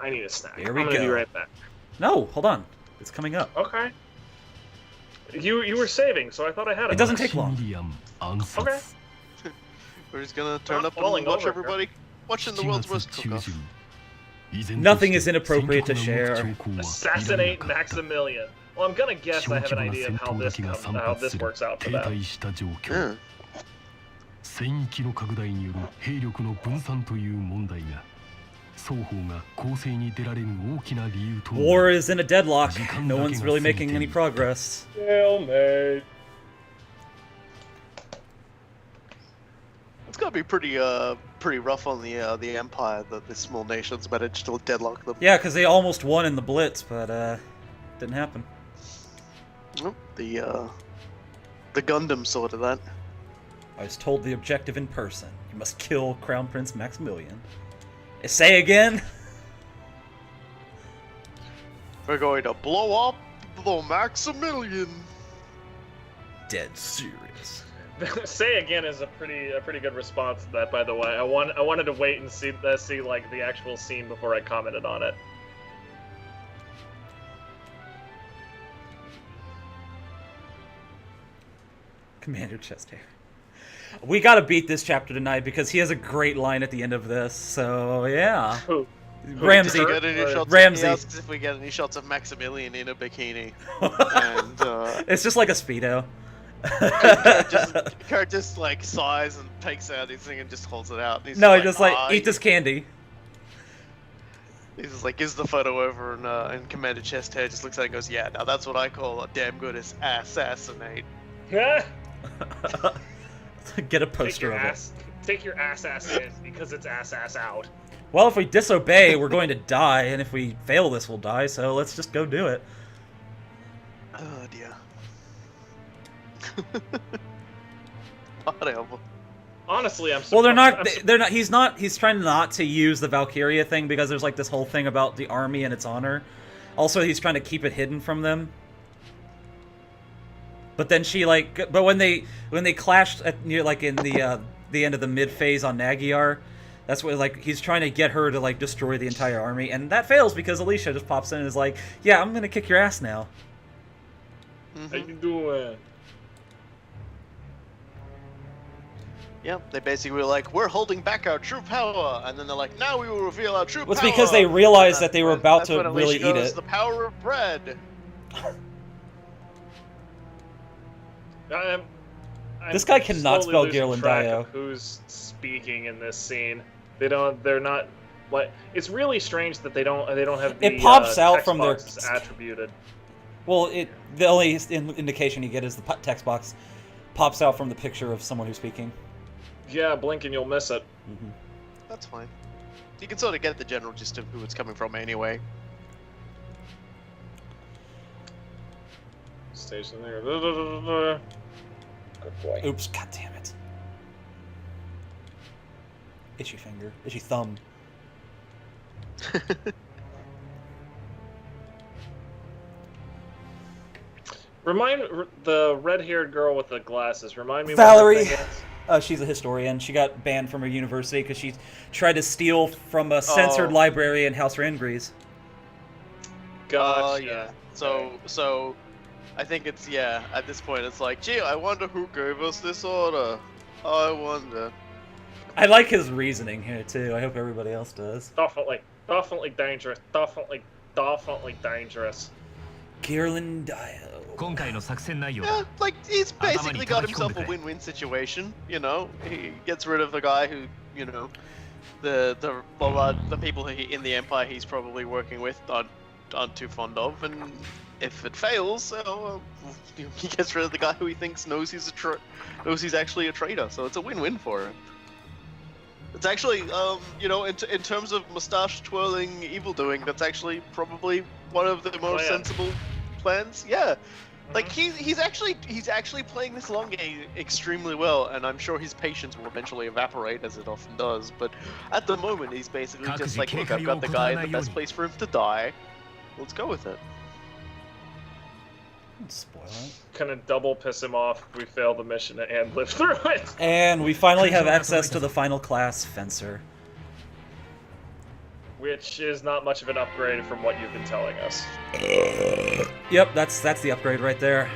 I need a snack. Here we I'm gonna go. be right back. No, hold on. It's coming up. Okay. You were saving, so I thought I had it. It doesn't take long. Okay. We're just gonna turn Not up and falling watch over. everybody watching the world's worst cook-off. Nothing is inappropriate to share. Assassinate Maximilian. Well, I'm gonna guess I have an idea of how this works out for them. Yeah. 戦域の拡大による兵力の分散という問題が双方が攻勢に出られる大きな理由と War is in a deadlock. No one's really making any progress. Stalemate. It's gotta be pretty rough on the Empire that this small nation's managed to deadlock them. Yeah, because they almost won in the Blitz, but didn't happen. Oh, the Gundam sorted that. I was told the objective in person. You must kill Crown Prince Maximilian. Say again? We're going to blow up the Maximilian. Dead serious. Say again is a pretty good response to that. By the way, I wanted to wait and see like the actual scene before I commented on it. Commander Chester. We gotta beat this chapter tonight because he has a great line at the end of this. So yeah, Ramsey. Ramsey. He asks if we get any shots of Maximilian in a bikini, and it's just like a speedo. Kurt just like sighs and takes out his thing and just holds it out. No, he just like eat this candy. He just like gives the photo over, and Commander Chester just looks at it and goes, "Yeah, now that's what I call a damn good assassinate." Get a poster of it. Take your ass in, because it's ass out. Well, if we disobey, we're going to die, and if we fail this, we'll die, so let's just go do it. Oh dear. Whatever. Honestly, I'm well, they're not, he's trying not to use the Valkyria thing because there's like this whole thing about the army and its honor. Also, he's trying to keep it hidden from them. But then but when they clashed near like in the end of the mid phase on Nagyar, that's what like he's trying to get her to like destroy the entire army, and that fails because Alicia just pops in and is like, "Yeah, I'm gonna kick your ass now." How you doing? Yep, they basically were like, "We're holding back our true power," and then they're like, "Now we will reveal our true power." It's because they realized that they were about to really eat it. The power of bread. This guy cannot spell Ghirlandaio. Who's speaking in this scene? They're not. Like, it's really strange that they don't have the it pops out from their attributed. Well, the only indication you get is the text box pops out from the picture of someone who's speaking. Yeah, blink and you'll miss it. Mm-hmm. That's fine. You can sort of get the general gist of who it's coming from anyway. Station there. Good boy. Oops, god damn it. Itchy finger. Itchy thumb. Remind the red-haired girl with the glasses. Remind me. Valerie. What her thing is. She's a historian. She got banned from her university because she tried to steal from a censored library in House Rangries. Gotcha. Yeah. So, I think it's at this point it's like, gee, I wonder who gave us this order. I wonder. I like his reasoning here too. I hope everybody else does. Definitely dangerous. Definitely dangerous. Ghirlandaio. Yeah, like he's basically got himself a win-win situation. You know, he gets rid of the guy who, you know, the people who in the Empire he's probably working with aren't too fond of, and if it fails, he gets rid of the guy who he thinks knows he's actually a traitor. So it's a win-win for him. It's actually, you know, in terms of mustache twirling evil doing, that's actually probably one of the most sensible plans. Yeah, like he's actually playing this long game extremely well, and I'm sure his patience will eventually evaporate as it often does. But at the moment, he's basically just like, look, I've got the guy in the best place for him to die. Let's go with it. Spoil it. Gonna double piss him off if we fail the mission and live through it. And we finally have access to the final class, Fencer. Which is not much of an upgrade from what you've been telling us. Yep, that's the upgrade right there.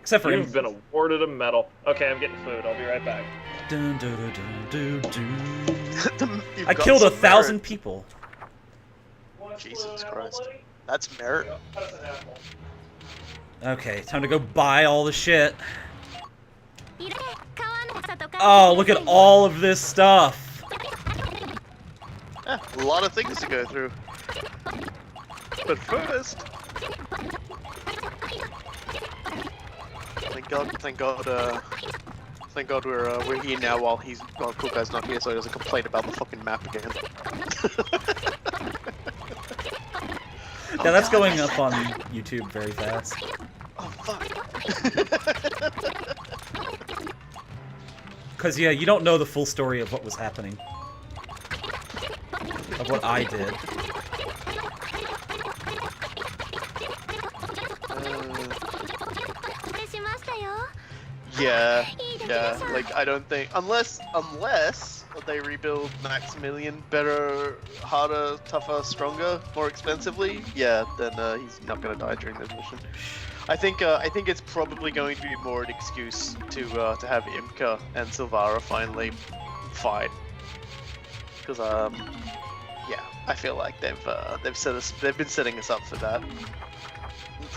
Except for You've been awarded a medal. Okay, I'm getting food. I'll be right back. Dun, dun, dun, dun, dun, dun. You've I got killed some 1,000 merit. people. Jesus Christ. That's merit. Okay, time to go buy all the shit. Oh, look at all of this stuff. Yeah, a lot of things to go through. But first... Thank God we're here now while Cool Guy's not here, so he doesn't complain about the fucking map again. Yeah, that's going up on YouTube very fast. Oh fuck. Cause yeah, you don't know the full story of what was happening. Of what I did. Yeah, like I don't think unless they rebuild Maximilian better, harder, tougher, stronger, more expensively, yeah, then he's not gonna die during this mission. I think it's probably going to be more an excuse to have Imka and Silvara finally fight, because yeah, I feel like they've been setting us up for that.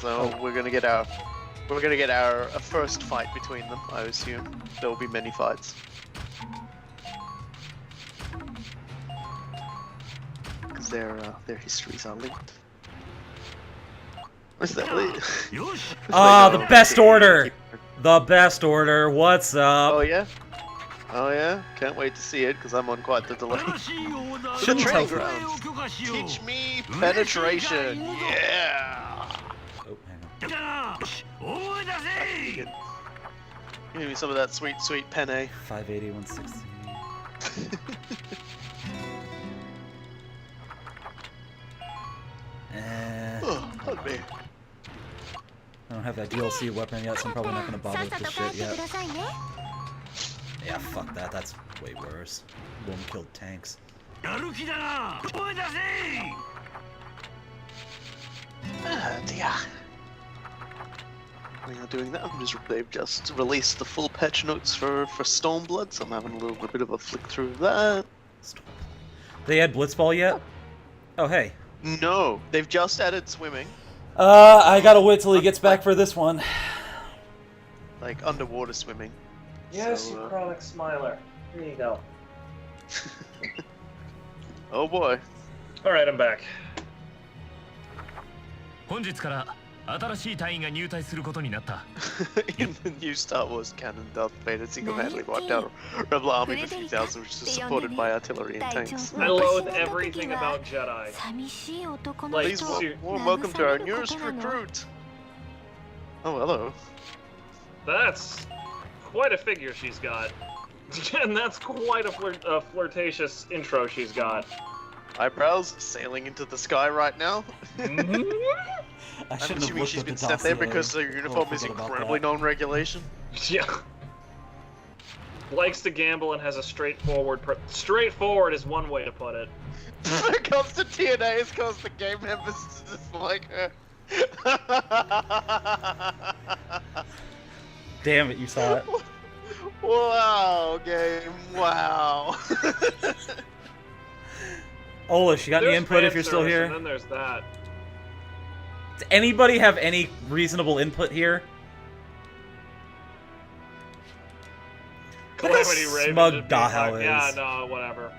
So we're gonna get our first fight between them. I assume there will be many fights. Because their histories are linked. What's that? Ah, the best order! The best order, what's up? Oh yeah? Oh yeah? Can't wait to see it, because I'm on quite the delay. Shouldn't Training tell- grounds. Teach me penetration! Yeah! Oh, hang on. Give me some of that sweet, sweet penne. 580, 160. Oh, pardon me. I don't have that DLC weapon yet, so I'm probably not gonna bother with this shit yet. Yeah, fuck that, that's way worse. One-killed tanks. Ah, dear. We are doing that. They've just released the full patch notes for Stormblood, so I'm having a little bit of a flick through that. They had Blitzball yet? Oh, hey. No, they've just added swimming. I gotta wait till he gets back for this one. Like underwater swimming. Yes, So, you chronic smiler. Here you go. Oh boy. Alright, I'm back. 本日から新しい隊員が入隊することになった。 In the new Star Wars canon, Darth Vader single-handedly wiped out a rebel army of a few thousand, which was supported by artillery and tanks. I loathe everything about Jedi. Like, Please, warm welcome to our newest recruit. Oh, hello. That's quite a figure she's got. And that's quite a flirtatious intro she's got. Eyebrows sailing into the sky right now. I I'm shouldn't have assuming looked she's at been the sent there dossier. because her uniform is forgot about incredibly that. non-regulation. Yeah. Likes to gamble and has a straightforward. Straightforward is one way to put it. When it comes to TNA, it's because the game members just like her. Damn it, you saw it. Wow, game. Wow. Olish, you got any There's input fan if you're still service, here? And then there's that. Does anybody have any reasonable input here? Look how Calamity Raven smug just being Dahel like, is. yeah, no, whatever.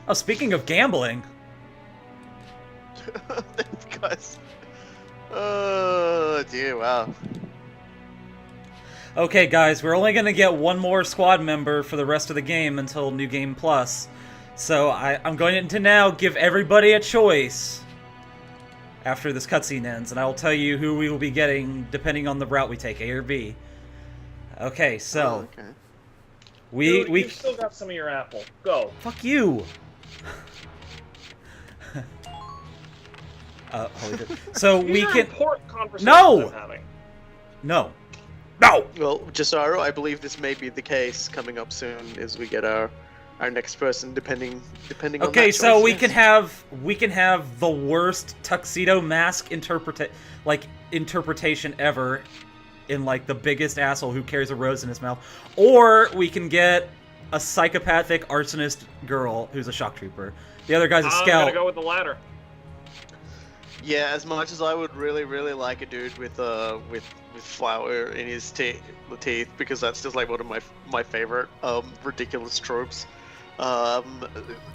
Oh, speaking of gambling. These guys. Oh dear, wow. Okay, guys, we're only gonna get one more squad member for the rest of the game until New Game Plus. So I'm going to now give everybody a choice after this cutscene ends, and I will tell you who we will be getting depending on the route we take, A or B. Okay, so Oh, okay. Dude, we you've still got some of your apple. Go. fuck you. Holy shit. So we These are can important conversations No! I'm having. no. No! Well, Jisaro, I believe this may be the case coming up soon as we get our next person, depending on that Okay, choice, so we yes. can have the worst tuxedo mask interpretation ever, in like the biggest asshole who carries a rose in his mouth, or we can get a psychopathic arsonist girl who's a shock trooper. The other guy's a I'm scout. gonna go with the latter. Yeah, as much as I would really like a dude with flour in his teeth, because that's just like one of my favorite ridiculous tropes.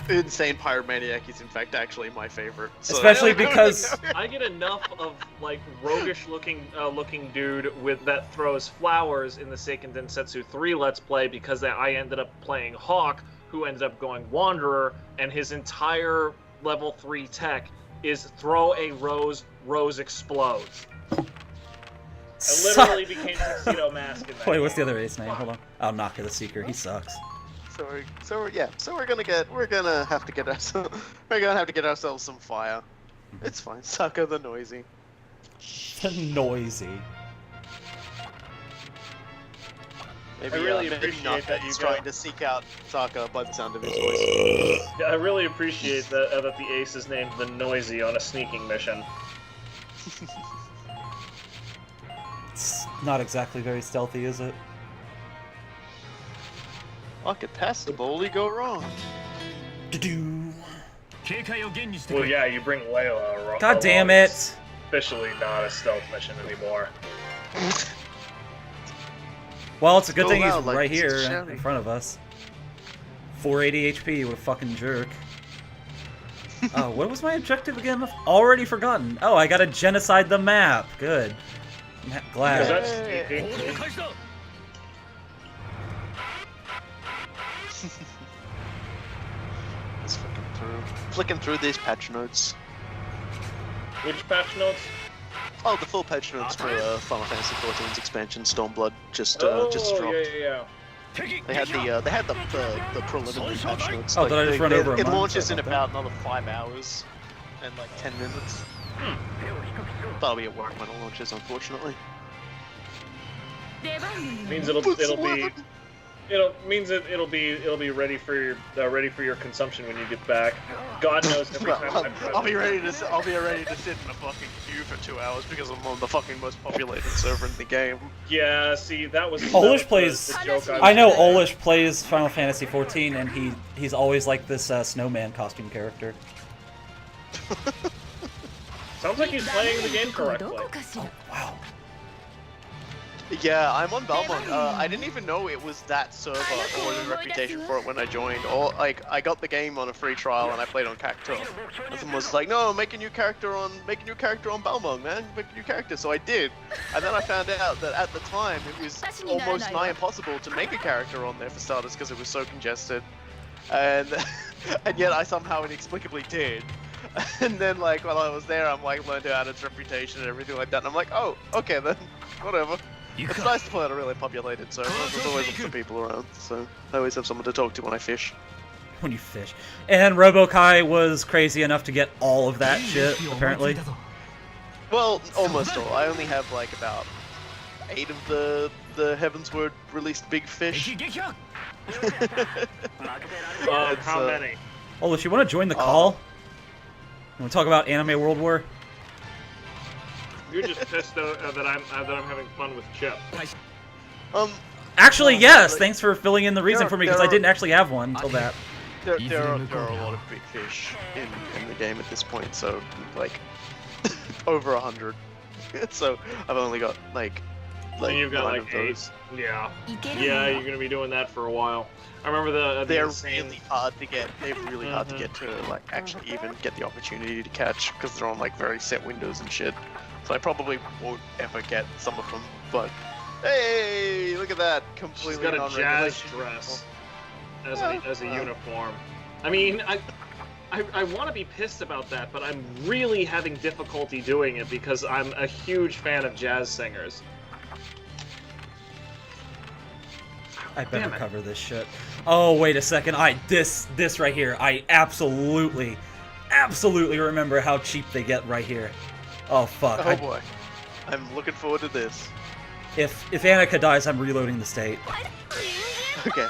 Insane pyromaniac is in fact actually my favorite. So. Especially because I get enough of like roguish looking dude that throws flowers in the Seiken Densetsu 3 Let's Play, because I ended up playing Hawk, who ended up going Wanderer, and his entire level 3 tech is throw a rose explodes. I literally became Tuxedo Mask in that Wait, what's the game. other ace name? Hold on. Oh, Naka the Seeker. He sucks. So we're gonna have to get ourselves some fire. It's fine. Sucker the Noisy. Noisy. Maybe, I really maybe appreciate not that you trying got- to seek out Saka by the sound of his voice. Yeah, I really appreciate that the ace is named the Noisy on a sneaking mission. It's not exactly very stealthy, is it? What could possibly go wrong? Do-do. 警戒を厳にして Well, くれ yeah, you bring Layla. God damn along. it! It's officially not a stealth mission anymore. Well, it's a good Go thing he's loud, like right it's here shouting. in front of us. 480 HP, what a fucking jerk. Oh, what was my objective again? I've already forgotten. Oh, I gotta genocide the map. Good. I'm Is glad. that Hey. sneaking? 行動開始だ Just flicking through these patch notes. Which patch notes? Oh, the full patch notes for Final Fantasy XIV's expansion Stormblood just Oh, dropped. yeah. 敵 They had the preliminary patch notes. Oh, did I just run over a It month? launches Sorry in about about another 5 hours and like 10 minutes. That'll be at work when it launches, unfortunately. Means it'll be ready for your consumption when you get back. God knows every time I'll be ready to sit in a fucking queue for 2 hours because I'm on the fucking most populated server in the game. Yeah, see, that was. Olish that was plays- the joke I know was- Olish plays Final Fantasy XIV, and he's always like this snowman costume character. Sounds like he's playing the game correctly. Wow. Yeah, I'm on Belmont. I didn't even know it was that server or the reputation for it when I joined. Or like, I got the game on a free trial and I played on Cactus. And someone was like, "No, make a new character on Belmont, man. Make a new character." So I did, and then I found out that at the time it was almost nigh impossible to make a character on there for starters because it was so congested, and and yet I somehow inexplicably did. And then like while I was there, I'm like learned out its reputation and everything like that. And I'm like, oh, okay then, whatever. 行く It's か nice to play on a really populated server. There's always lots of people around, so I always have someone to talk to when I fish. When you fish. And Robokai was crazy enough to get all of that shit, apparently. Well, almost all. I only have like about 8 of the Heavensward released big fish. 敵撃破 It's, How many? Olish, you want to join the call? You want to talk about Anime World War? You're just pissed that I'm having fun with Chip. Actually, Well, yes! like- Thanks for filling in the reason there- for me, because I there are- didn't actually have one until that. there are a lot of big fish in the game at this point, so like over 100. So I've only got like And you've got 9 like of 8. those. Yeah. Yeah, you're gonna be doing that for a while. I remember the They're insane. really hard to get. They're really hard to get to like actually even get the opportunity to catch because they're on like very set windows and shit. So I probably won't ever get some of them. But hey, look at that! She's Completely got a jazz non-regulation dress uniform. as a uniform. I mean, I want to be pissed about that, but I'm really having difficulty doing it because I'm a huge fan of jazz singers. I better Damn it. cover this shit. Oh, wait a second. This right here. I absolutely remember how cheap they get right here. Oh, fuck. Oh boy, I'm looking forward to this. If Annika dies, I'm reloading the state. Okay.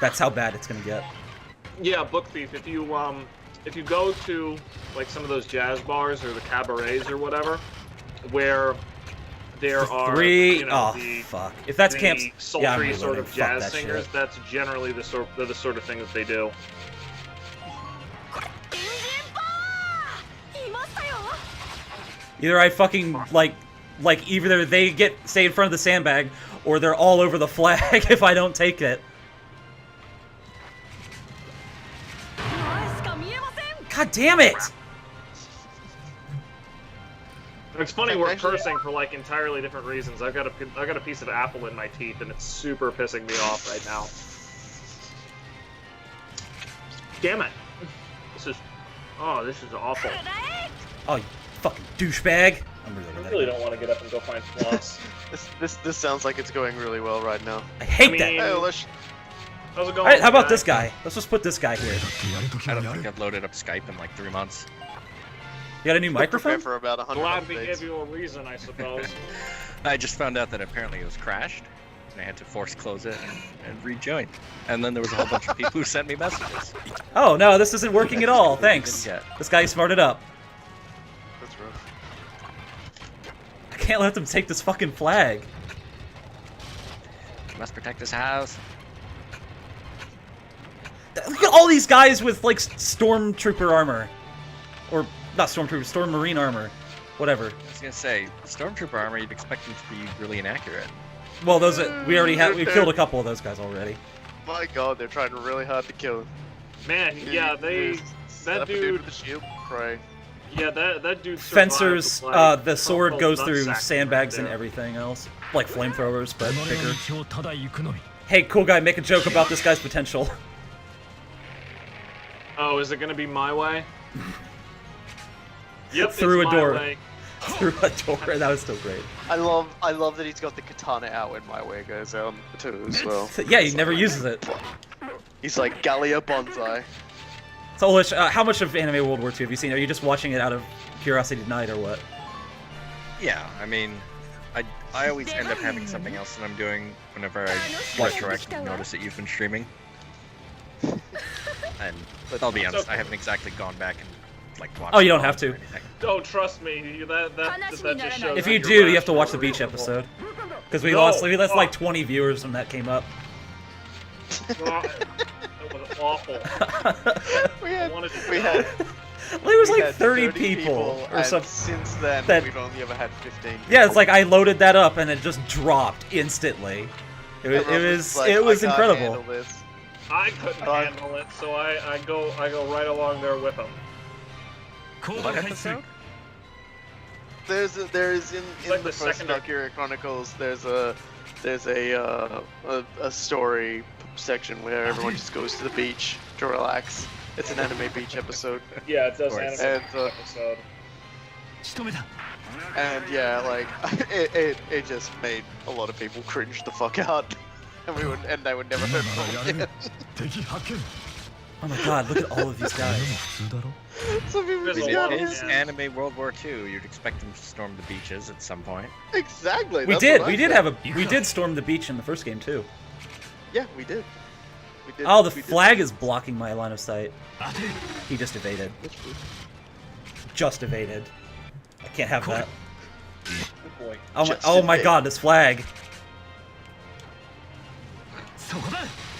That's how bad it's gonna get. Yeah, Book Thief. If you go to like some of those jazz bars or the cabarets or whatever, where there are fuck. If that's camps, sultry yeah, I'm sort of fuck jazz that singers, shit. that's generally the sort of thing that they do. Either I fucking like either they stay in front of the sandbag, or they're all over the flag if I don't take it. God damn it! It's funny we're cursing for like entirely different reasons. I've got a piece of apple in my teeth and it's super pissing me off right now. Damn it! This is awful. Oh, you fucking douchebag! I really don't want to get up and go find floss. This sounds like it's going really well right now. I hate that. Hey, how's it going? Alright, how about this guy? Let's just put this guy here. I don't think I've loaded up Skype in like 3 months. You got a new microphone? For about 100 Glad we updates. gave you a reason, I suppose. I just found out that apparently it was crashed, and I had to force close it and rejoin. And then there was a whole bunch of people who sent me messages. Oh no, this isn't working at all. Thanks. This guy smarted up. That's rough. I can't let them take this fucking flag. You must protect this house. Look at all these guys with like stormtrooper armor, or not stormtrooper, storm marine armor, whatever. I was gonna say, Stormtrooper armor, you'd expect them to be really inaccurate. Well, those we already have. We've killed a couple of those guys already. My God, they're trying really hard to kill him. Man, yeah, that dude with the shield, pray. Yeah, that dude. Fencers, survived, the sword goes through nutsack sandbags right and there. everything else, like flamethrowers, but bigger. Hey, cool guy, make a joke about this guy's potential. Oh, is it gonna be my way? Yep, Through it's a door. my way. Through a door. That was still great. I love that he's got the katana out when my way goes out too as well. Yeah, he never uses it. He's like Gallia Bonsai. So, Lish, how much of Anime World War II have you seen? Are you just watching it out of curiosity tonight, or what? Yeah, I mean, I always end up having something else that I'm doing whenever I retroactively notice that you've been streaming. And I'll be honest, I haven't exactly gone back and like watched. Oh, you don't have to. Oh, trust me, that just shows. If that you you're do, you have to rational watch the and beach reasonable. episode. Because we No, lost like fuck. 20 viewers when that came up. God, that was awful. We had There was we like had 30 people or and something. since then that- we've only ever had 15. Yeah, it's like I loaded that up and it just dropped instantly. It was like, "I can't incredible. handle this." I couldn't handle it, so I go right along there with him. What episode? There's in like the the first second- Valkyria Chronicles. There's a story section where everyone just goes to the beach to relax. It's an anime beach episode, Yeah, it does course. animate And, episode. and yeah, like it just made a lot of people cringe the fuck out, and they would never heard from again. Oh my god, look at all of these guys. Some people There's be a lot down of- here. It's anime World War II. You'd expect them to storm the beaches at some point. Exactly. We that's did. what I We did said. we did storm the beach in the first game too. Yeah, we did. We did. Oh, the we did. flag is blocking my line of sight. He just evaded. Just evaded. I can't have that. Good boy. Oh my god, this flag.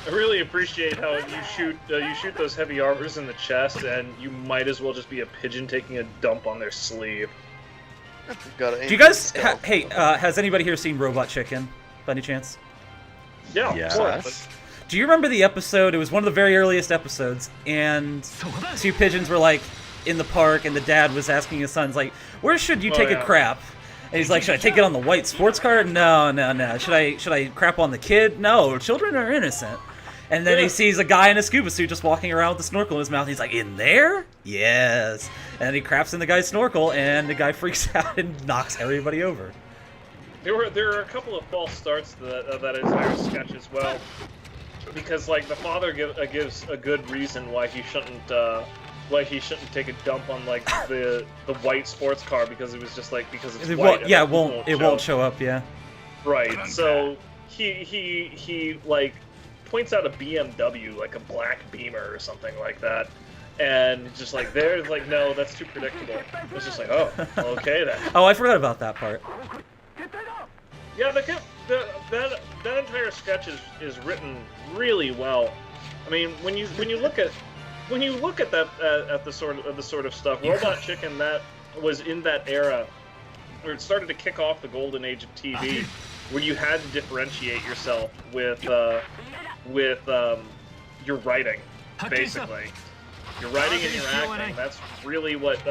I really appreciate how you shoot those heavy armors in the chest, and you might as well just be a pigeon taking a dump on their sleeve. We've got Do you guys hey, has anybody here seen Robot Chicken by any chance? Yeah, of course. Yes. Do you remember the episode? It was one of the very earliest episodes, and two pigeons were like in the park, and the dad was asking his sons like, "Where should you take a yeah. crap?" And he's like, "Should I take it on the white sports car? No. Should I crap on the kid? No. Children are innocent." And then he sees a guy in a scuba suit just walking around with a snorkel in his mouth. And he's like, "In there? Yes." And then he craps in the guy's snorkel, and the guy freaks out and knocks everybody over. There are a couple of false starts to that entire sketch as well, because like the father gives a good reason why he shouldn't take a dump on like the white sports car, because it was just like because it's white. Yeah, and it won't show up. Yeah. Right. So he like points out a BMW, like a black Beamer or something like that, and just like there's like, no, that's too predictable. It's just like, oh, okay then. Oh, I forgot about that part. Yeah, that entire sketch is written really well. I mean, when you look at that at the sort of stuff, Robot Chicken, that was in that era where it started to kick off the golden age of TV, where you had to differentiate yourself with your writing, basically. Your writing and your acting. That's really what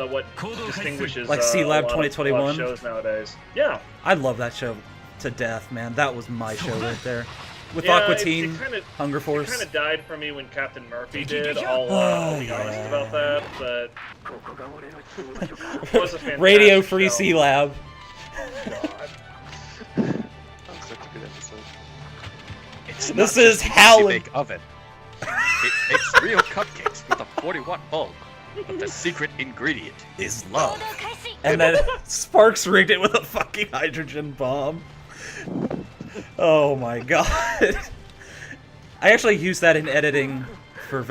distinguishes like C-Lab a lot 2021 of shows nowadays. Yeah. I love that show to death, man. That was my show right there. With Yeah, Aqua it Teen, kinda- Hunger Force. It kind of died for me when Captain Murphy did. I'll be honest about that, but it was a fantastic Radio Free show. C-Lab. That's such a good episode. It's This not is just a Howlin'. big oven. It makes real cupcakes with a 40-watt bulb. But the secret ingredient is love. And then Sparks rigged it with a fucking hydrogen bomb. Oh my god. I actually used that in editing for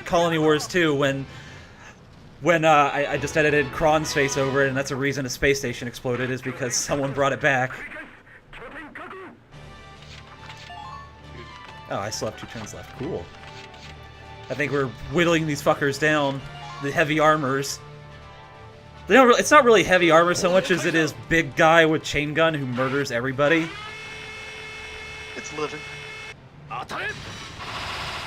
Colony Wars 2 when I just edited Kron's face over it, and that's a reason a space station exploded, is because someone brought it back. Oh, I still have 2 turns left. Cool. I think we're whittling these fuckers down. The heavy armors. They don't. It's not really heavy armor so much as it is big guy with chain gun who murders everybody. It's living.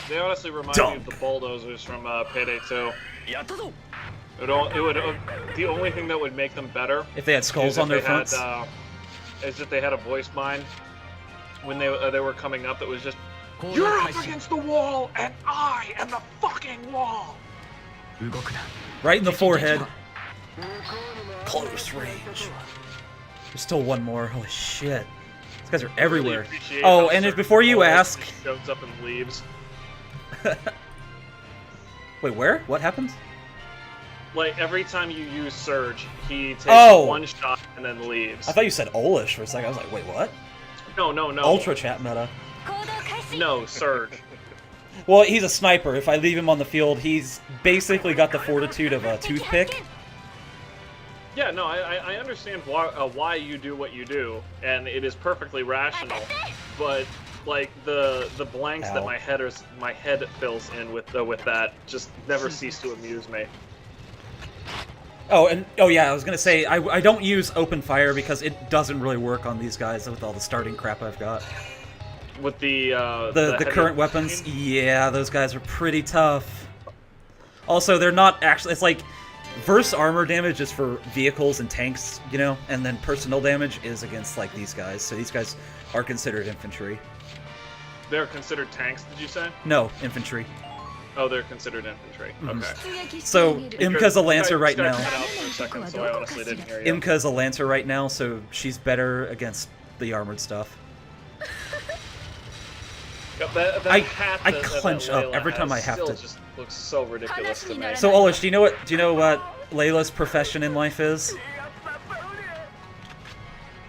They honestly remind me of the bulldozers from Payday 2. The only thing that would make them better If they had skulls on their fronts. Is if they had a voice mine when they were coming up. That was just, you're up against the wall, and I am the fucking wall. Right in the forehead. Close range. There's still one more. Holy shit. These guys are everywhere. Really appreciate Oh, how and certain before you walls ask... just shows up and leaves. Wait, where? What happens? Like, every time you use Surge, he takes Oh! one shot and then leaves. I thought you said Olish for a second. I was like, wait, what? No. Ultra chat meta. No, Surge. Well, he's a sniper. If I leave him on the field, he's basically got the fortitude of a toothpick. Yeah, no, I understand why you do what you do, and it is perfectly rational. But like the blanks that Ow. my head fills in with that just never cease to amuse me. Oh, yeah, I was gonna say I don't use open fire because it doesn't really work on these guys with all the starting crap I've got. With the The current weapons, yeah, those guys are pretty tough. Also, they're not actually. It's like verse armor damage is for vehicles and tanks, you know, and then personal damage is against like these guys. So these guys are considered infantry. They're considered tanks, did you say? No, infantry. Oh, they're considered infantry. Mhm. Okay. So Imka's a lancer right Cut now. out for a second, so I honestly didn't hear you. Imka's a lancer right now, so she's better against the armored stuff. Yep, that I hat I that clench up Layla every time I has have still to. just looks so ridiculous to me. So Olish, do you know what Layla's profession in life is?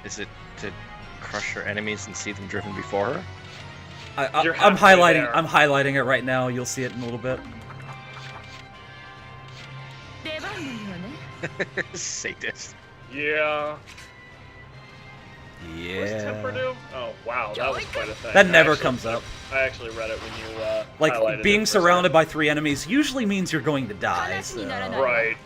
Is it to crush her enemies and see them driven before her? You're I'm halfway highlighting. there. I'm highlighting it right now. You'll see it in a little bit. Sadist. Yeah. Yeah. What's temper do? Oh wow, that was quite a thing. That never I actually- comes up. I actually read it when you highlighted Like, it being for a surrounded by 3 enemies usually means you're going to die, so... second. Right.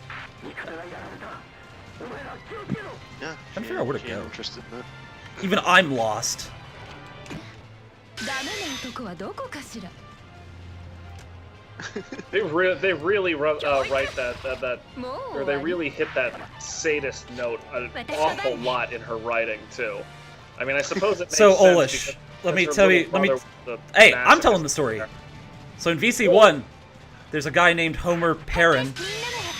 Yeah. I'm sure I would've she ain't go. interested in that. Even I'm lost. They really write that or they really hit that sadist note an awful lot in her writing too. I mean, I suppose it makes So, sense Olish, because let me her tell you... little Let me... brother was the Hey, I'm masochist. telling the story. So in VC1, there's a guy named Homer Perrin.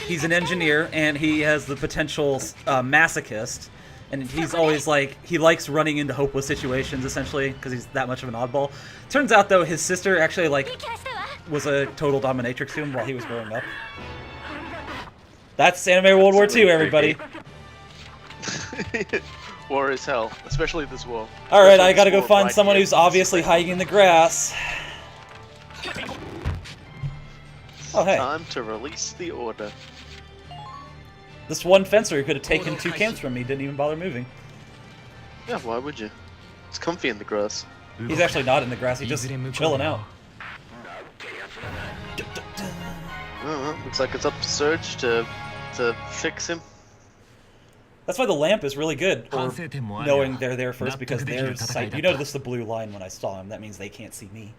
He's an engineer, and he has the potential masochist. And he's always like, he likes running into hopeless situations, essentially, because he's that much of an oddball. Turns out, though, his sister actually, like, was a total dominatrix to him while he was growing up. That's Anime World War II, everybody. War is hell, especially this war. All right, Especially I gotta this go war find right someone here. who's obviously hiding in the grass. Oh, hey. Time to release the order. This one fencer who could have taken 2 camps from me didn't even bother moving. Yeah, why would you? It's comfy in the grass. He's actually not in the grass, he's just chilling out. Looks like it's up to Surge to fix him. That's why the lamp is really good for knowing they're there first, because their sight. You noticed the blue line when I saw him. That means they can't see me,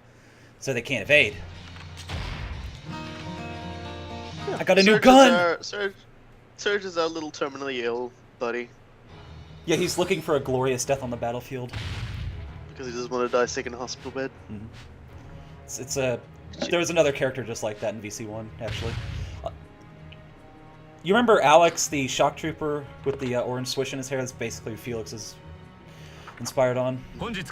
so they can't evade. Yeah, I got a new gun! Surge is our little terminally ill buddy. Yeah, he's looking for a glorious death on the battlefield. Because he doesn't want to die sick in a hospital bed. Mm-hmm. There was another character just like that in VC1, actually. You remember Alex, the shock trooper with the orange swish in his hair? That's basically who Felix is inspired on. Okay.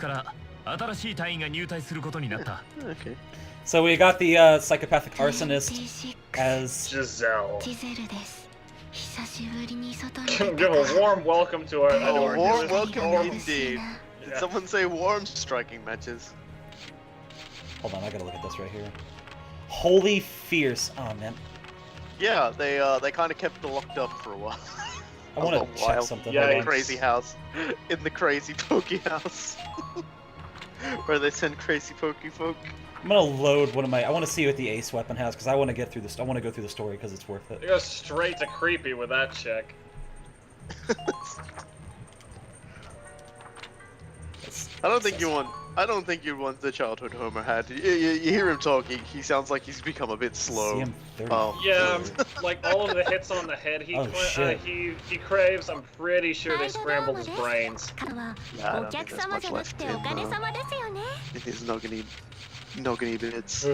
So we got the psychopathic arsonist as Giselle. Give a warm welcome to our. Oh, warm welcome indeed. Did someone say warm striking matches? Hold on, I gotta look at this right here. Holy fierce! Oh man. Yeah, they kind of kept it locked up for a while. I want to check something. Yeah, in the crazy house, in the crazy pokey house, where they send crazy pokey folk. I'm gonna load one of my. I want to see what the ace weapon has because I want to get through this. I want to go through the story because it's worth it. You go straight to creepy with that chick. I don't think you want the childhood Homer had. You hear him talking, he sounds like he's become a bit slow. Yeah, like all of the hits on the head he craves, I'm pretty sure they scrambled his brains. Yeah, I don't think there's much left in his nogginy bits.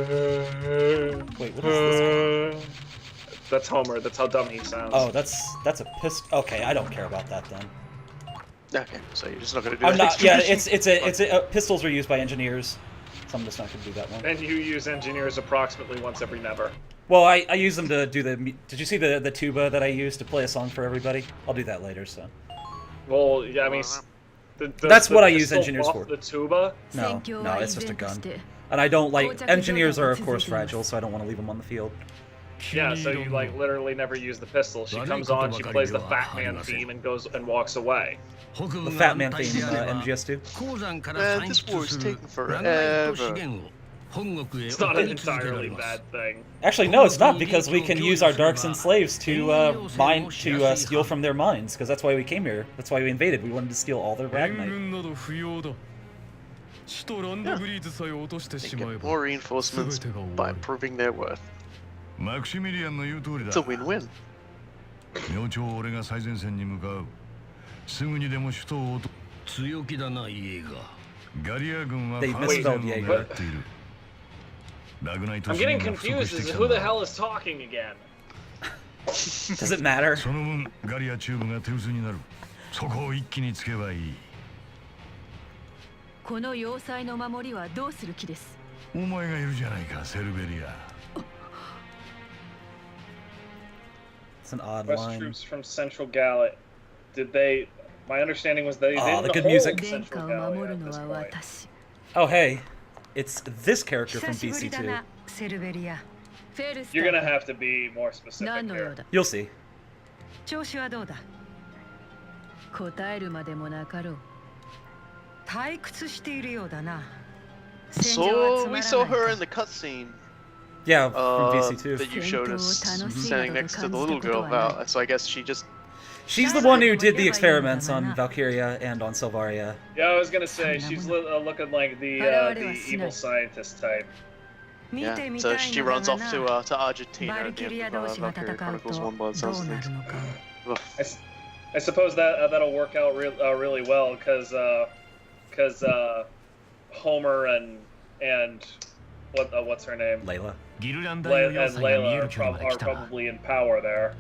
Wait, what is this? That's Homer, that's how dumb he sounds. Oh, that's a pistol. Okay, I don't care about that then. Okay, so you're just not gonna do I'm that. not. Yeah, pistols are used by engineers, so I'm just not gonna do that one. And you use engineers approximately once every never. Well, I use them to do the. Did you see the tuba that I used to play a song for everybody? I'll do that later. So. Well, yeah, I mean, that's what I use engineers for. The tuba? No, it's just a gun. And I don't like engineers are of course fragile, so I don't want to leave them on the field. Yeah, so you like literally never use the pistol. She comes on, she plays the Fat Man theme and walks away. The Fat Man theme, MGS2. Man, this war is taking forever. It's not an entirely bad thing. Actually, no, it's not, because we can use our Darks and Slaves to steal from their mines, because that's why we came here. That's why we invaded. We wanted to steal all their Ragnite. They get more reinforcements by proving their worth. Maximilian It's a win-win. They misspelled Jaeger. I'm getting confused as to who the hell is talking again. Does it matter? It's an odd West line. troops from Central Galit. Did they? My understanding was they didn't the good hold music. Central Galit at this point. Oh hey, it's this character from VC2. You're gonna have to be more specific here. You'll see. So we saw her in the cutscene. Yeah, from VC2. That you showed us standing next to the little girl. So I guess she's the one who did the experiments on Valkyria and on Silvaria. Yeah, I was gonna say she's looking like the evil scientist type. Yeah, so she runs off to Argentina at the end of Valkyria Chronicles 1 by the sounds of things. I suppose that'll work out really well because Homer and what's her name? Layla. And Layla are probably in power there.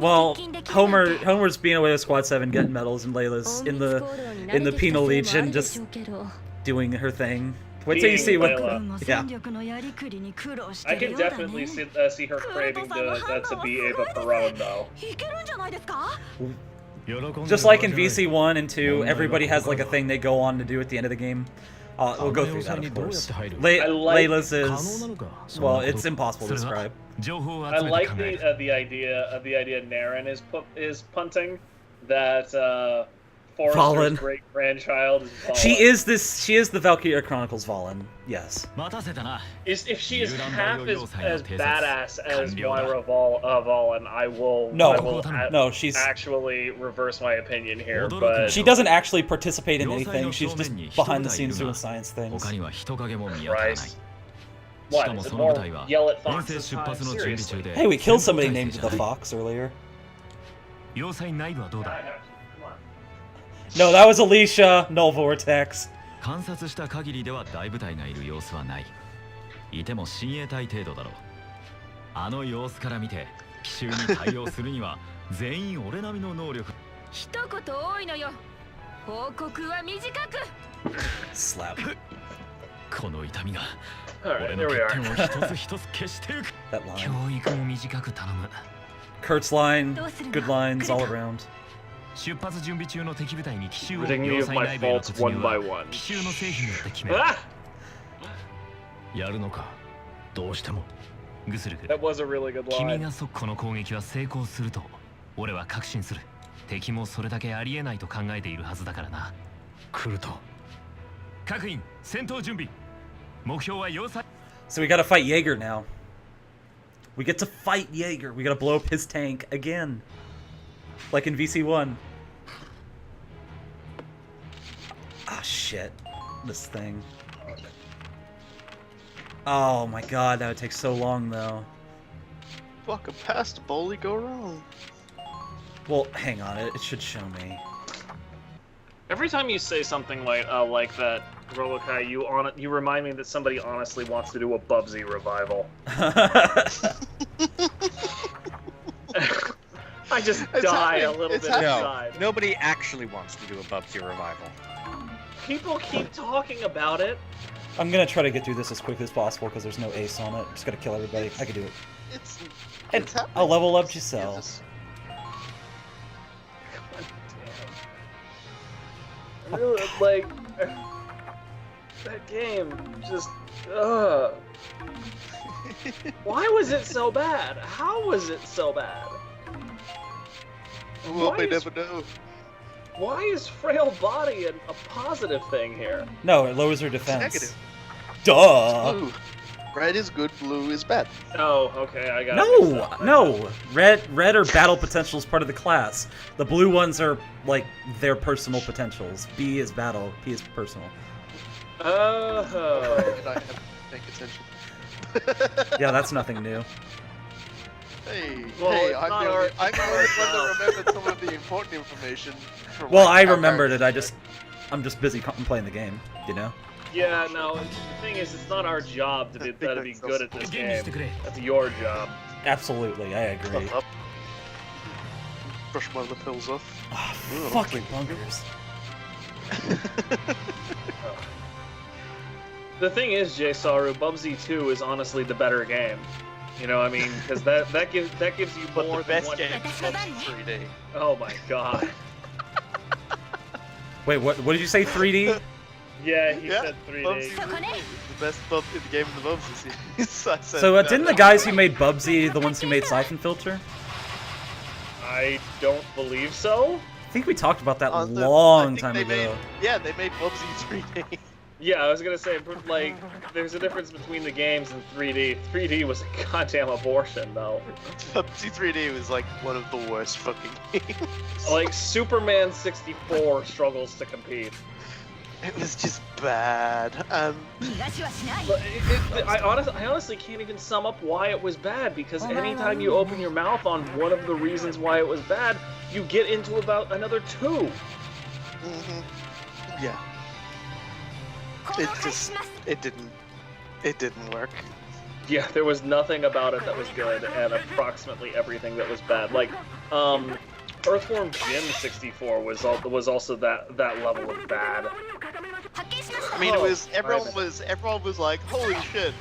Well, Homer's being away with Squad 7 getting medals, and Layla's in the Penal Legion just doing her thing. Wait till you see what. Yeah. I can definitely see her craving to be Eva Perón though. Just like in VC1 and 2, everybody has like a thing they go on to do at the end of the game. We'll go through that, of course. Layla's is, well, it's impossible to describe. I like the idea Naren is punting that Forrester's great grandchild is Valen. She is the Valkyria Chronicles Valen. Yes. If she is half as badass as Moira Valen, I will she's actually reverse my opinion here. But she doesn't actually participate in anything. She's just behind the scenes doing science things. Right. What? Is it more yell at Fox this time? Seriously. Hey, we killed somebody named the Fox earlier. No, that was Alicia. Null Vortex. 観察した限りでは大部隊がいる様子はない。いても親衛隊程度だろう。あの様子から見て奇襲に対応するには全員俺並みの能力。一言多いのよ。報告は短く。Slap. この痛みが Alright, 俺 there の we 欠 are. 点を一つ一つ消していく。 That line. 教育も短く頼む。 Kurt's line. Good lines all around. 出発準備中の敵部隊に奇襲を Ridding me 要 of 塞 my 内部への faults 突 one 入 by は one. 奇襲の成否によって決める。Ah! やるのかどうしてもグスルフ That was a really good 君 line. がそこの攻撃は成功すると俺は確信する。敵もそれだけありえないと考えているはずだからな。来ると各員戦闘準備。目標は要塞。 So we gotta fight Jaeger now. We get to fight Jaeger. We gotta blow up his tank again. Like in VC1. Ah, shit. This thing. Oh my god, that would take so long though. Fucking past Bully go wrong. Well, hang on, it should show me. Every time you say something like that, Rolokai, you remind me that somebody honestly wants to do a Bubsy revival. I just die a little bit inside. No, nobody actually wants to do a Bubsy revival. People keep talking about it. I'm gonna try to get through this as quickly as possible because there's no ace on it. I'm just gonna kill everybody. I can do it. And It's happening. I'll level up Giselle. I really like that game. Just why was it so bad? How was it so bad? Well, we never know. Why is frail body a positive thing here? No, it lowers her defense. Negative. Duh. Blue. Red is good, blue is bad. Oh, okay, I got it. No. Red or battle potential is part of the class. The blue ones are like their personal potentials. B is battle. P is personal. Oh. And I have to pay attention. Yeah, that's nothing new. Hey, Well, hey, it's I'm not the only our one that remembered some of the important information. From Well, like, I remembered it. I'm just busy playing the game. You know. Yeah, no. The thing is, it's not our job to be good at this game. That's your job. Absolutely, I agree. Up. Brush my lapels off. Ah, fucking bunkers. The thing is, Jay Saru, Bubsy 2 is honestly the better game. You know, what I mean, because that gives you But more the than best one. game is Bubsy 3D. Oh my god. Wait, what did you say? 3D? Yeah, he Yeah, said 3D. Bubsy 3D is the best bub in the game in the Bubsy series. I said So that. didn't the guys who made Bubsy the ones who made Siphon Filter? I don't believe so. I think we talked about that On the- long I think time they ago. they made Bubsy 3D. Yeah, I was gonna say, like, there's a difference between the games and 3D. 3D was a goddamn abortion, though. Bubsy 3D was like one of the worst fucking games. Like, Superman 64 struggles to compete. It was just bad. But I honestly can't even sum up why it was bad, because anytime you open your mouth on one of the reasons why it was bad, you get into about another two. Yeah. It didn't work. Yeah, there was nothing about it that was good, and approximately everything that was bad. Like, Earthworm Jim 64 was also that level of bad. I mean, everyone was like, holy shit,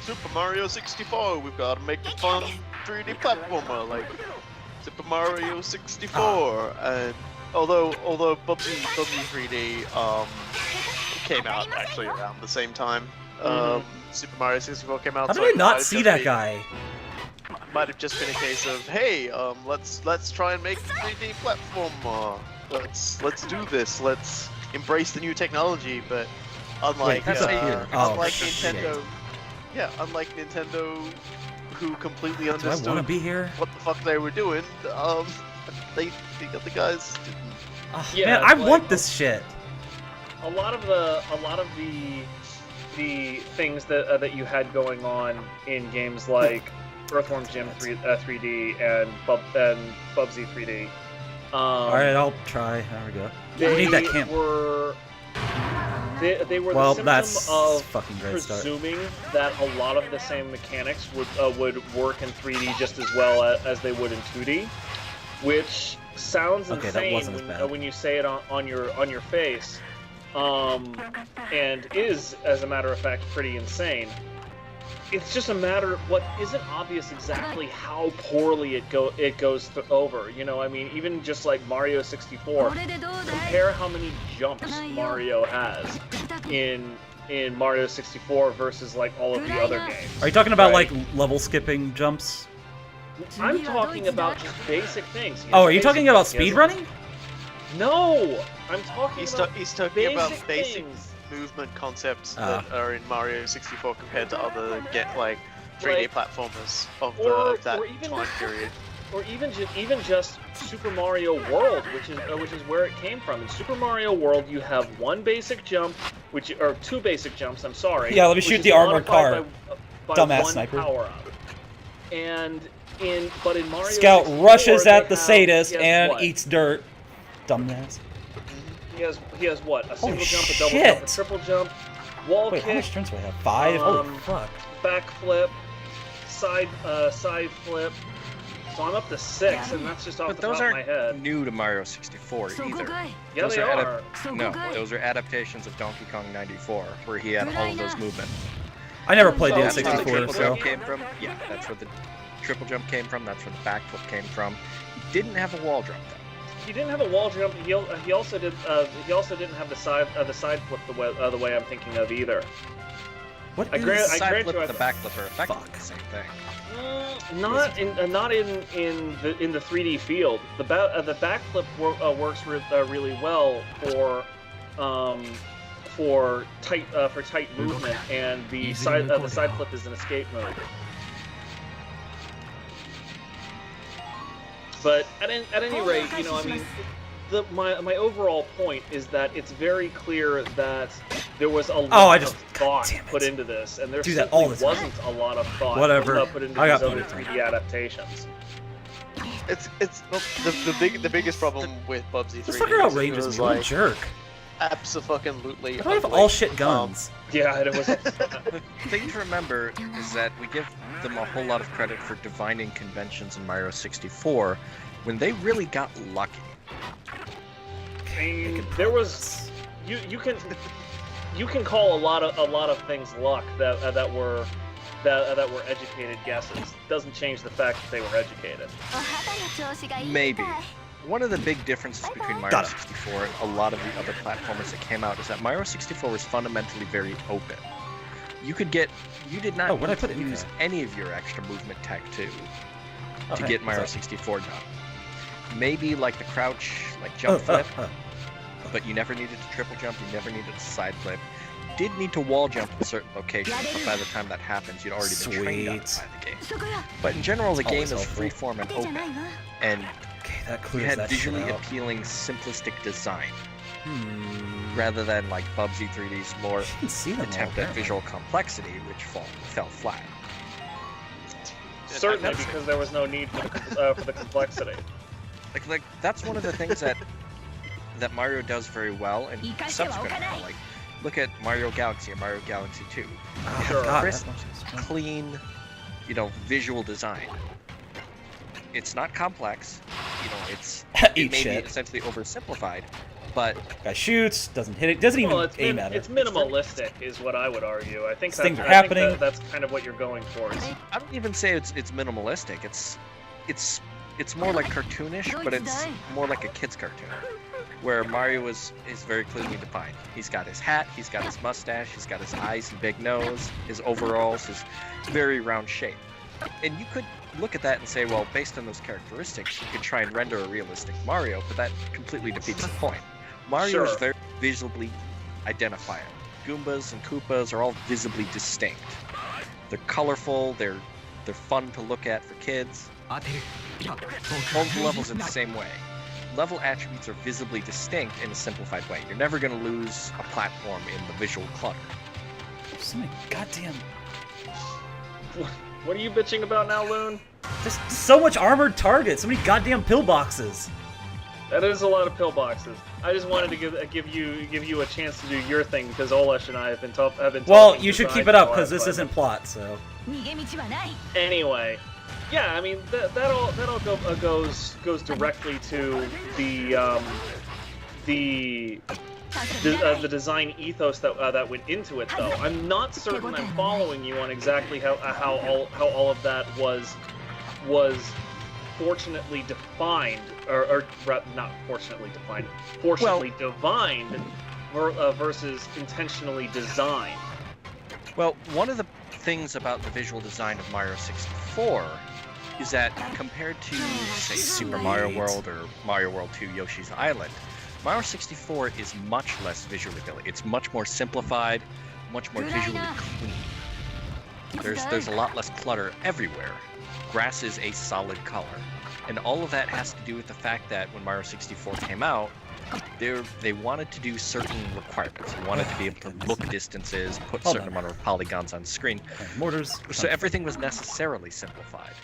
Super Mario 64, we've got to make a fun 3D platformer. Like, Super Mario 64, and although Bubsy 3D came out actually around the same time, Super Mario 64 came out. How so did I it not might see have that been- guy? Might have just been a case of, hey, let's try and make a 3D platform. Let's do this. Let's embrace the new technology. But unlike Wait, he's up here. Oh, unlike shit. Nintendo, unlike Nintendo, who completely Do I want to understood be here? what the fuck they were doing, the other guys didn't. Oh, Yeah, man, I like- want this shit. A lot of the things that you had going on in games like Earthworm Jim 3D and Bubsy 3D. Alright, I'll try. There we go. They I need that camp. They were Well, the symptom that's of fucking great start. presuming that a lot of the same mechanics would work in 3D just as well as they would in 2D, which sounds Okay, that insane wasn't as bad. when you say it on your face, and is, as a matter of fact, pretty insane. It's just a matter of what isn't obvious exactly how poorly it goes over. You know, I mean, even just like Mario 64, compare how many jumps Mario has in Mario 64 versus like all of the other games. Are you talking about right? like level skipping jumps? I'm talking about just basic things. Oh, are you talking about basic speedrunning? things. No, I'm talking He's about talking about basic things. movement concepts that are in Mario 64 compared to other 3D platformers of that time period. Or even just Super Mario World, which is where it came from. In Super Mario World, you have one basic jump, or two basic jumps. I'm sorry. Yeah, let me which shoot is the armored modified car. By Dumbass one sniper. Power-up. And in Mario Scout 64, rushes they at the have- sadist he has and what? eats dirt. Dumbass. He has what? A single Holy jump, a double shit. jump, a triple jump, wall Wait, how kick, much turns do I have? 5? Holy fuck. backflip, side flip. So I'm up to 6, and that's just off But the those top of my aren't head. new to Mario 64 either. Yeah, those they are are. No, those are adaptations of Donkey Kong 94, where he had all of those movements. I never played the That's That's where the N64, triple so... jump came from. Yeah, that's where the triple jump came from. That's where the backflip came from. He didn't have a wall jump though. He didn't have a wall jump. He also didn't have the side flip the way I'm thinking of either. What I is... grant- The side flip you, and the backflip are effectively Fuck. the same thing. Not in the 3D field. The backflip works really well for tight movement, and the side flip is an escape mode. But at any rate, you know, I mean, my overall point is that it's very clear that there was a lot of thought put into this, and there Do that simply all the time. wasn't a lot of thought Whatever. put into I got these other plenty of 3D adaptations. It's the biggest problem with Bubsy 3D. This fucker outrageous was me. What a like jerk. absolutely. Why do I have all shit guns? Yeah, it was. The thing to remember is that we give them a whole lot of credit for divining conventions in Mario 64 when they really got lucky. I mean, there was you can call a lot of things luck that were educated guesses. Doesn't change the fact that they were educated. Maybe. One of the big differences between Mario 64 and a lot of the other platformers that came out is that Mario 64 was fundamentally very open. You did not need to use any of your extra movement tech to get Mario 64 done. Maybe like the crouch, like jump flip, but you never needed to triple jump, you never needed to side flip. You did need to wall jump in certain locations, but by the time that happens, you'd already been trained on it by the game. But in general, the game is freeform and open, and you had visually appealing, simplistic design, rather than like Bubsy 3D's more attempt at visual complexity, which fell flat. Certainly, because there was no need for the complexity. Like that's one of the things that Mario does very well, and subsequent Mario, like look at Mario Galaxy or Mario Galaxy 2. Crisp, clean, visual design. It's not complex, it may be essentially oversimplified, but guy shoots, doesn't hit it, doesn't even aim at it. It's minimalistic, is what I would argue. I think things are happening. That's kind of what you're going towards. I don't even say it's minimalistic. It's it's more like cartoonish, but it's more like a kid's cartoon. Where Mario is very clearly defined. He's got his hat, he's got his mustache, he's got his eyes and big nose, his overalls, his very round shape. And you could look at that and say, well, based on those characteristics, you could try and render a realistic Mario, but that completely defeats the point. Mario is very visibly identifiable. Goombas and Koopas are all visibly distinct. They're colorful, they're fun to look at for kids. All the levels are the same way. Level attributes are visibly distinct in a simplified way. You're never going to lose a platform in the visual clutter. So many goddamn... What are you bitching about now, Loon? Just so much armored targets, so many goddamn pillboxes. That is a lot of pillboxes. I just wanted to give you a chance to do your thing because Olesh and I have been talking. Well, you should keep it up because this isn't plot, so. Anyway, yeah, I mean that all goes directly to the design ethos that went into it, though. I'm not certain I'm following you on exactly how all of that was fortunately defined, or not fortunately defined, fortunately divined versus intentionally designed. Well, one of the things about the visual design of Mario 64 is that compared to, say, Super Mario World or Mario World 2 Yoshi's Island, Mario 64 is much less visually appealing. It's much more simplified, much more visually clean. There's a lot less clutter everywhere. Grass is a solid color. And all of that has to do with the fact that when Mario 64 came out, they wanted to do certain requirements. They wanted to be able to look distances, put a certain amount of polygons on screen. Mortars. So everything was necessarily simplified.